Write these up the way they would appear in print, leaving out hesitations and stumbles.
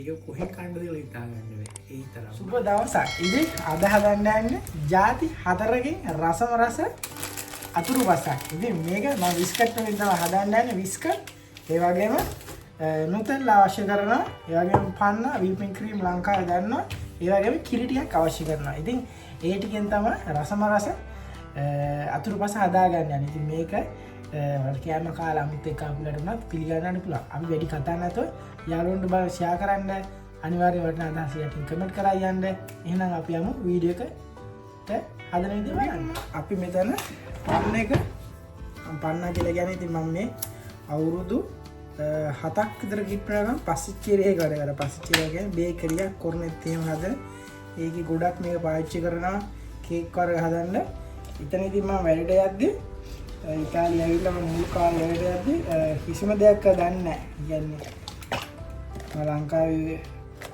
ඒක කොහෙන් කන්නද කියලා හිතා ගන්න බැහැ. ඒ තරම්. සුබ දවසක්. ඉතින් අද හදන්න යන්නේ ಜಾති 4කින් රසම රස අතුරු පසක්. ඉතින් මේක මම බිස්කට් වලින් තමයි හදන්න යන්නේ බිස්කට්. ඒ වගේම නුතෙල්ලා අවශ්‍ය කරනවා. ඒ වගේම පන්න විපින් ක්‍රීම් ලංකාවේ ගන්නවා. ඒ වගේම කිරි ටිකක් අවශ්‍ය කරනවා. ඉතින් ඒ ටිකෙන් තමයි රසම රස අතුරු පස හදාගන්න යන්නේ. ඉතින් මේක කෑම කාලා අමුත් එක්ක අපිට උනත් පිළිගන්නන්න පුළුවන්. අපි වැඩි කතා නැතොත් යාළුවන්ට බල ෂෙයා කරන්න අනිවාර්යයෙන් වටිනා අදහස් යටින් කමෙන්ට් කරලා යන්න. එහෙනම් අපි යමු වීඩියෝ එකට හදන විදිහ බලන්න. අපි මෙතන පන්න එක පන්නා කියලා කියන්නේ ඉතින් මම මේ අවුරුදු 7ක් විතර කිප්පරගම් පස්සිච්චිරේ වැඩ කරා. පස්සිච්චිරේ කියන්නේ බේකරියක් කොරනෙත් එහෙම හදන. ඒකේ ගොඩක් මේක පාවිච්චි කරනවා කේක් වර්ග හදන්න. එතන ඉතින් මම වැඩට යද්දී ඉතාලිය ඇවිල්ලා මම මුල් කාලේ වැඩට යද්දී කිසිම දෙයක් දන්නේ නැහැ. කියන්නේ මම ලංකාවේ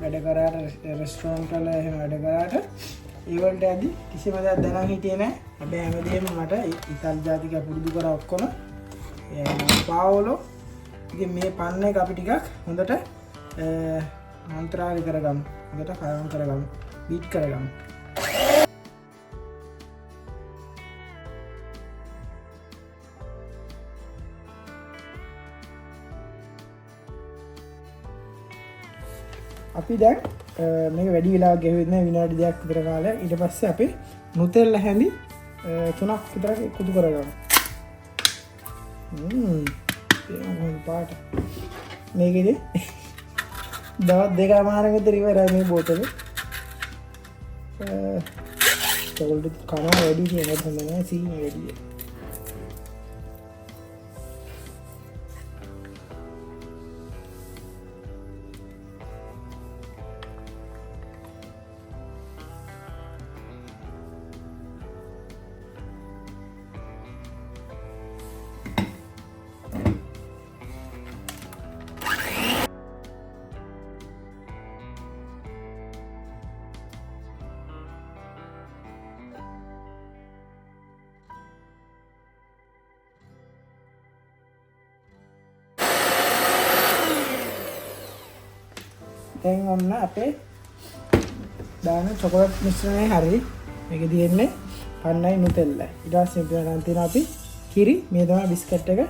වැඩ කරාට රෙස්ටොරන්ට් වල එහෙම වැඩ කරාට ඒ වලට යද්දී කිසිම දෙයක් දැනන් හිටියේ නැහැ. හැබැයි හැමදේම මට ඉතාලි ජාතික පුරුදු කරා ඔක්කොම. පාවලෝ ඉතින් මේ පන්න එක අපි ටිකක් හොඳට මන්ත්‍රාලි කරගමු. හොඳට කලවම් කරගමු. බීට් කරගමු. අපි දැන් මේක වැඩි වෙලාවක් ගෙවෙන්නේ නැහැ විනාඩි 2ක් විතර කාලය. ඊට පස්සේ අපි නුතෙල්ලා හැඳි 3ක් විතර එකතු කරගමු. ඒක පාට. මේකෙදි දවස් දෙකමාරක් විතර ඉවරයි මේ බෝතලේ. චොකලට් කනවා වැඩි කියන හොඳ නැහැ සීනි වැඩි. දැන් ඔන්න අපේ දාන චොකලට් මිශ්‍රණය හරි. මේක තියෙන්නේ පන්නයි නුතෙල්ලයි. ඊට පස්සේ ගන්න තියෙන අපි කිරි මේ තමයි බිස්කට් එක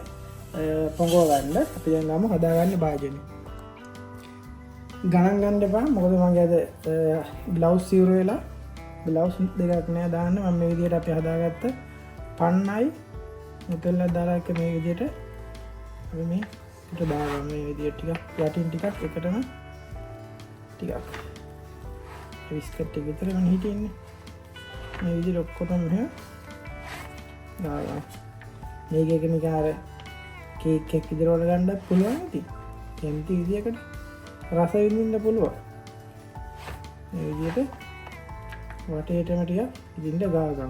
පොඟව ගන්න. අපි දැන් ගමු හදාගන්න භාජනෙ. ගණන් ගන්න එපා. මොකද මගේ අද ග්ලව්ස් ඉවර වෙලා ග්ලව්ස් දෙකක් නෑ දාන්න. මම මේ විදිහට අපි හදාගත්ත පන්නයි නුතෙල්ලා දාලා එක මේ විදිහට අපි මේ පිට දාගන්න. මේ විදිහට ටිකක් යටින් ටිකක් එකටම ටිකක් බිස්කට් එක විතර මම හිටින්නේ මේ විදිහට ඔක්කොටම මෙහෙම දාලා මේක එක නිකන් අර කේක් එකක් විතර වල ගන්නත් පුළුවන් ඉතින් කැමති විදිහකට රස විඳින්න පුළුවන් මේ විදිහට වටේටම ටිකක් ඉදින්න ගාගමු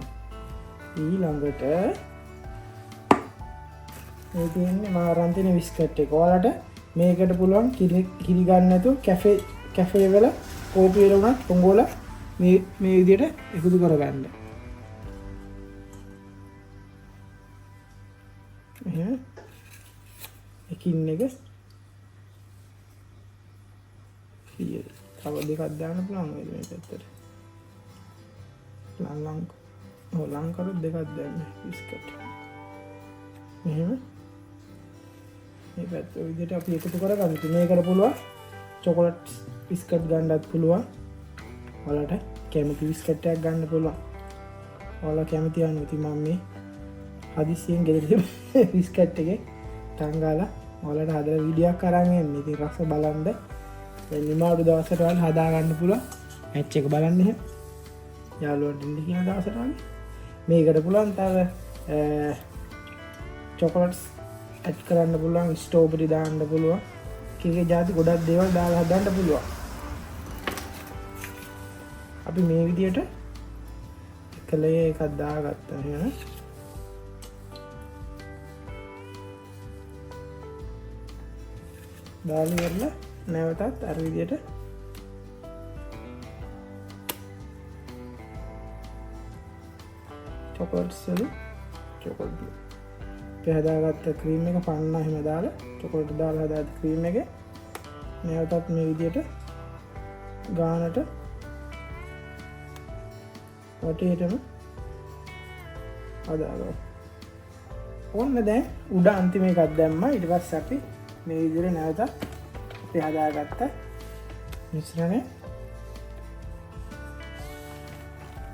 ඊළඟට මේ තියෙන්නේ මා අරන් තියෙන බිස්කට් එක ඔයාලට මේකට පුළුවන් කිරි ගන්න නැතුව කැෆේ වල කෝපි වල උනත් පොංගෝල මේ විදිහට එකතු කරගන්න. එහෙනම් එකින් එක තව දෙකක් දාන්න පුළුවන් වේද මේ පැත්තට. ලං කරොත් දෙකක් දාන්න බිස්කට්. එහෙනම් මේ පැත්ත විදිහට අපි එකතු කරගන්න. මේකට පුළුවන් චොකලට් බිස්කට් ගන්නත් පුළුවන්. ඔයාලට කැමති බිස්කට් එකක් ගන්න පුළුවන්. ඔයාලා කැමති අනුව ඉතින් මම මේ හදිස්සියෙන් ගෙදර බිස්කට් එකේ තංගාලා ඔයාලට හදලා වීඩියෝ එකක් අරන් එන්නේ. ඉතින් රස බලන්න දැන් නිමාඩු දවසට ඔයාලා හදා ගන්න පුළුවන්. මැච් එක බලන්න එහෙම. යාළුවන්ට ඉන්න කියන දවසට වගේ. මේකට පුළුවන් තව චොකලට්ස් ඇඩ් කරන්න පුළුවන්. ස්ට්‍රෝබෙරි දාන්න පුළුවන්. කීකේ જાති ගොඩක් දේවල් දාලා හදන්න පුළුවන්. අපි මේ විදියට එක ලේයර් එකක් දාගත්තා නේද? දාලා ඉවරලා නැවතත් අර විදියට චොකලට්ස් වලින් චොකලට් හදාගත්ත ක්‍රීම් එක පන්න එහෙම දාලා චොකලට් දාලා හදාගත්ත ක්‍රීම් එක නැවතත් මේ විදියට ගානට වටේටම හදාගමු. ඔන්න දැන් උඩ අන්තිම එකක් දැම්මා. ඊට පස්සේ අපි මේ විදිහට නැවත අපි හදාගත්ත මිශ්‍රණය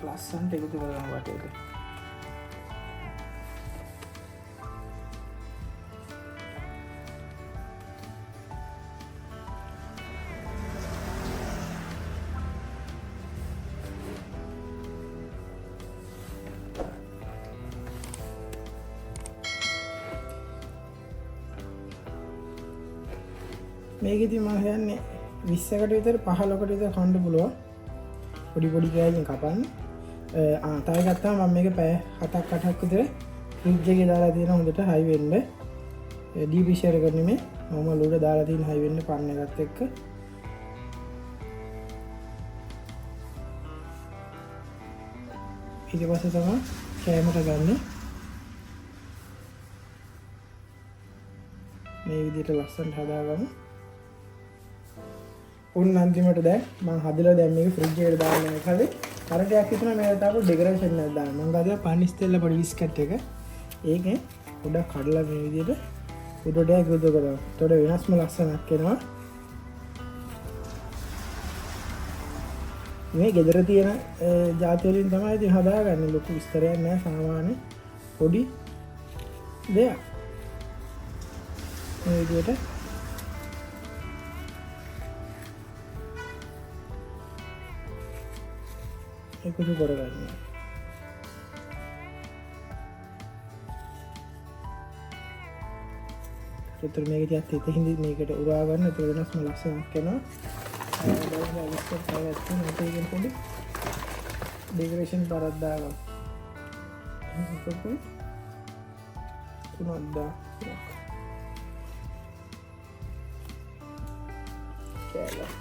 ලස්සනට එකතු කරගමු වටේට. මේකෙදි මම කියන්නේ 20කට විතර 15කට විතර කන්න පුළුවන්. පොඩි පොඩි කෑල්ලෙන් කපන්න. තව එකක් තමයි මම මේක පැය 7ක් 8ක් විතර ෆ්‍රිජ් එකේ දාලා තියෙන හොඳට හයි වෙන්න. ඩීප් ෂෙයර් එක නෙමෙයි. මම ලුඩ දාලා තියෙන හයි වෙන්න පන්න එකත් එක්ක. ඊට පස්සේ තමයි කෑමට ගන්න. මේ විදිහට ලස්සනට හදාගමු. උන් අන්තිමට දැන් මම හදලා දැන් මේක ෆ්‍රිජ් එකට දාන්න යනවා. කරටයක් හිටුණා මේකට තාපු ඩෙකරේෂන් එකක් දාන්න. මම ගාලා පනිස් තෙල්ල පොඩි බිස්කට් එක. ඒකේ පොඩක් කඩලා මේ විදිහට උඩට යොදව කරා. උඩ වෙනස්ම ලස්සනක් එනවා. මේ ගෙදර තියෙන ජාති වලින් තමයි ඉතින් හදාගන්නේ. ලොකු විස්තරයක් නෑ. සාමාන්‍ය පොඩි දෙයක්. මේ විදිහට එකතු කරගන්න. ඒතර මේක ටිකක් තෙත හිඳි මේකට උරා ගන්න. ඒක වෙනස්ම ලස්සනක් එනවා. දැන් විස්තර කරලා තියෙන එකෙන් පොඩි ඩෙකරේෂන් පාරක් දාගන්න. ඒක තුනක් දාන්න. කැලක්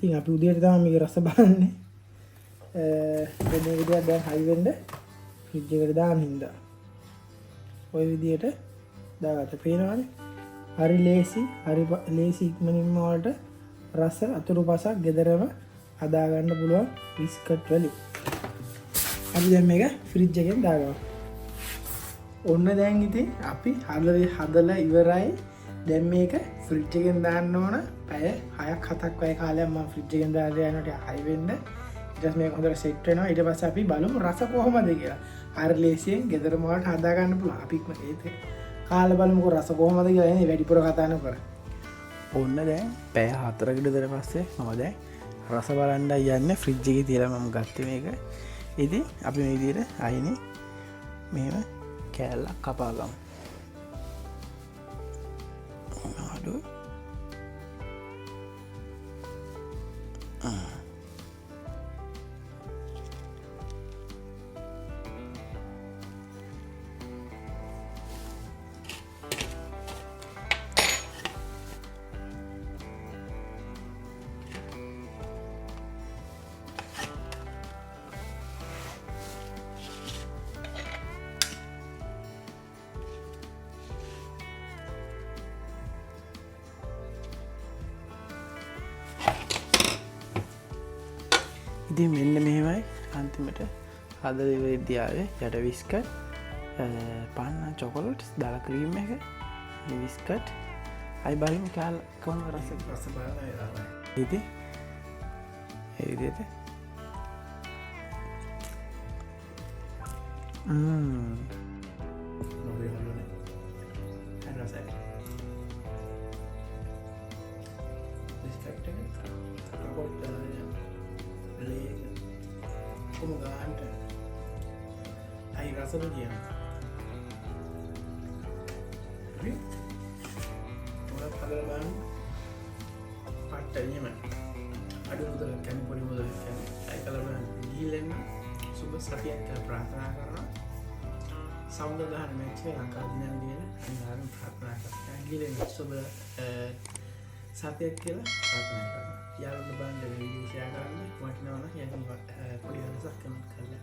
ඉතින් අපි උදේට තමයි මේක රස බලන්නේ. මේ විදියට දැන් හයි වෙන්න ෆ්‍රිජ් එකට දාන්න හින්දා. ওই විදියට දාගත්ත පේනවනේ. හරි ලේසි, හරි ලේසි ඉක්මනින්ම වලට රස අතුරු පසක් ගෙදරම හදා ගන්න පුළුවන් බිස්කට් වලින්. අපි දැන් මේක ෆ්‍රිජ් එකෙන් දාගමු. ඔන්න දැන් ඉතින් අපි හදලා ඉවරයි. දැන් මේක ෆ්‍රිජ් එකෙන් දාන්න ඕන. පැය 6ක් 7ක් වගේ කාලයක් මම ෆ්‍රිජ් එකෙන් දාලා යනකොට හයි වෙන්න. ඊට පස්සේ මේක හොඳට සෙට් වෙනවා. ඊට පස්සේ අපි බලමු රස කොහොමද කියලා. හරි ලේසියෙන් ගෙදරම වලට හදා ගන්න පුළුවන්. අපිත් මේක කාලේ බලමුකෝ රස කොහොමද කියලා. එන්නේ වැඩිපුර කතා නොකර. ඔන්න දැන් පැය 4කට විතර පස්සේ මම දැන් රස බලන්නයි යන්නේ. ෆ්‍රිජ් එකේ තියලා මම ගත්තේ මේක. ඉතින් අපි මේ විදිහට අයිනේ මෙහෙම කෑල්ලක් කපා ගමු. අඩු ඉතින් මෙන්න මෙහෙමයි අන්තිමට හදලා ඉවරදී ආවේ යට බිස්කට් පාන්න චොකලට්ස් දාලා ක්‍රීම් එක මේ බිස්කට් අයි බලමු කොහොමද රස බලන්න ඉතින් ඒ විදිහට ගාන්ට අයි රසල කියන පලබන් පට්ටනීම අඩු මුදල කැන පොඩි මුදල ඇයි කලබන ගීලෙන්න සුබ සතියක් කළ ප්‍රාථනා කරන සෞන්ද දහන මැච්චේ ලංකා දිනන් දින අනිවාර්යෙන් ප්‍රාර්ථනා කරනවා ගීලෙන්න සුබ සතියක් කියලා ප්‍රාර්ථනා කරනවා යාළුවෝ බණ්ඩ වීඩියෝ ෂෙයා කරන්න වටිනවනම් යන්න පොඩි වෙනසක් කමෙන්ට් කරලා